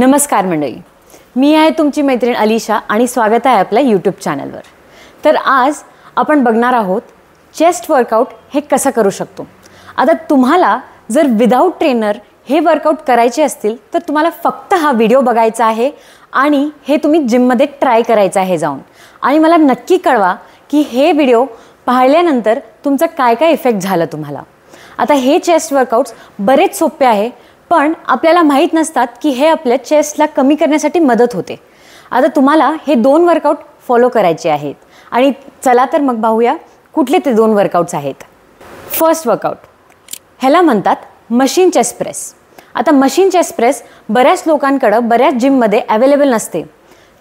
नमस्कार मंडळी, मी आहे तुमची मैत्रीण अलिशा आणि स्वागत आहे आपल्या यूट्यूब चॅनलवर। तर आज आपण बघणार आहोत चेस्ट वर्कआउट हे कसं करू शकतो। आता तुम्हाला जर विदाउट ट्रेनर हे वर्कआउट करायचे असतील तर तुम्हाला फक्त हा व्हिडिओ बघायचा आहे आणि हे तुम्ही जिममध्ये ट्राय करायचं आहे जाऊन, आणि मला नक्की कळवा की हे व्हिडिओ पाहिल्यानंतर तुमचा काय काय इफेक्ट झाला तुम्हाला। आता हे चेस्ट वर्कआउट्स बरेच सोपे आहे, पण आपल्याला माहित नसतात की हे आपल्या चेस्टला कमी करण्यासाठी मदत होते। आता तुम्हाला हे दोन वर्कआउट फॉलो करायचे आहेत आणि चला तर मग पाहूया कुठले ते दोन वर्कआउट्स आहेत। फर्स्ट वर्कआउट ह्याला म्हणतात मशीन चेस्ट प्रेस। आता मशीन चेस्ट प्रेस बऱ्याच लोकांकडे बऱ्याच जिममध्ये अवेलेबल नसते,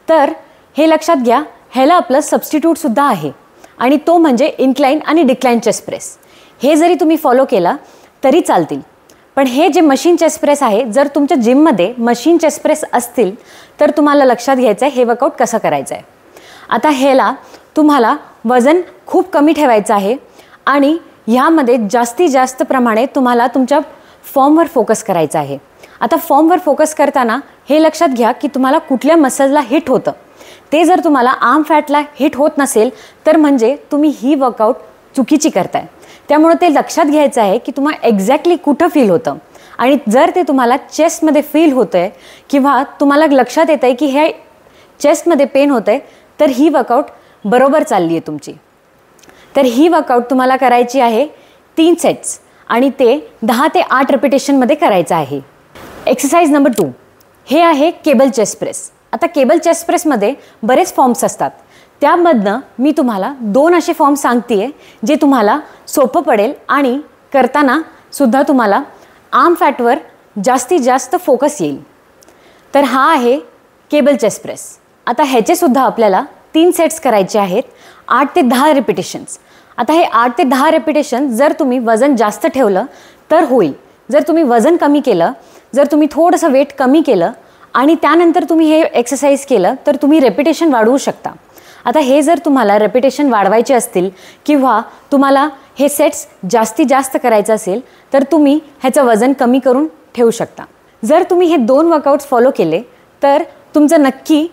तर हे लक्षात घ्या, ह्याला आपलं सबस्टिट्यूट सुद्धा आहे आणि तो म्हणजे इन्क्लाइन आणि डिक्लाइन चेस्ट प्रेस। हे जरी तुम्ही फॉलो केला तरी चालतील, पण हे जे मशीन चेस्ट प्रेस आहे, जर तुमच्या जिममध्ये मशीन चेस्ट प्रेस असतील तर तुम्हाला लक्षात घ्यायचं आहे हे वर्कआउट कसं करायचं आहे। आता ह्याला तुम्हाला वजन खूप कमी ठेवायचं आहे आणि ह्यामध्ये जास्तीत जास्त प्रमाणे तुम्हाला तुमच्या फॉर्मवर फोकस करायचा आहे। आता फॉर्मवर फोकस करताना हे लक्षात घ्या की तुम्हाला कुठल्या मसलला हिट होतं, ते जर तुम्हाला आर्म फॅटला हिट होत नसेल तर म्हणजे तुम्ही ही वर्कआउट चुकीची करताय। त्यामुळे ते लक्षात घ्यायचं आहे की तुम्हाला एक्झॅक्टली कुठं फील होतं, आणि जर ते तुम्हाला चेस्टमध्ये फील होतंय किंवा तुम्हाला लक्षात येतं आहे की हे चेस्टमध्ये पेन होतंय, तर ही वर्कआउट बरोबर चालली आहे तुमची। तर ही वर्कआउट तुम्हाला करायची आहे 3 सेट्स आणि ते 10 ते 8 रिपिटेशनमध्ये करायचं आहे। एक्सरसाइज नंबर 2 हे आहे केबल चेस्ट प्रेस। आता केबल चेस्ट प्रेसमध्ये बरेच फॉर्म्स असतात, त्यामधनं मी तुम्हाला 2 असे फॉर्म सांगते जे तुम्हाला सोपं पडेल आणि करताना सुद्धा तुम्हाला आर्म फॅटवर जास्तीत जास्त फोकस येईल। तर हा आहे केबल चेस्ट प्रेस। आता ह्याचे सुद्धा आपल्याला 3 सेट्स करायचे आहेत, 8 ते 10 रिपिटेशन्स। आता हे 8 ते 10 रिपिटेशन जर तुम्ही वजन जास्त ठेवलं तर होईल, जर तुम्ही वजन कमी केलं, जर तुम्ही थोडंसं वेट कमी केलं आणि त्यानंतर तुम्ही हे एक्सरसाइज केलं तर तुम्ही रेपिटेशन वाढवू शकता। आता हे जर तुम्हाला रेपिटेशन वाढवायचे असतील किंवा तुम्हाला हे सेट्स जास्तीत जास्त करायचं असेल तर तुम्ही ह्याचं वजन कमी करून ठेवू शकता। जर तुम्ही हे 2 वर्कआउट्स फॉलो केले तर तुमचं नक्की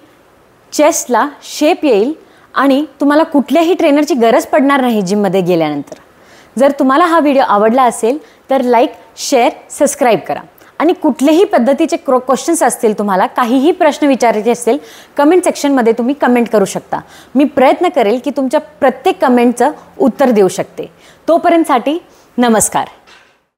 चेस्टला शेप येईल आणि तुम्हाला कुठल्याही ट्रेनरची गरज पडणार नाही जिममध्ये गेल्यानंतर। जर तुम्हाला हा व्हिडिओ आवडला असेल तर लाईक, शेअर, सबस्क्राईब करा आणि कुठलेही पद्धतीचे क्वेश्चन्स असतील, तुम्हाला काहीही प्रश्न विचारायचे असतील, कमेंट सेक्शनमध्ये तुम्ही कमेंट करू शकता। मी प्रयत्न करेल की तुमच्या प्रत्येक कमेंटचं उत्तर देऊ शकते। तोपर्यंतसाठी नमस्कार।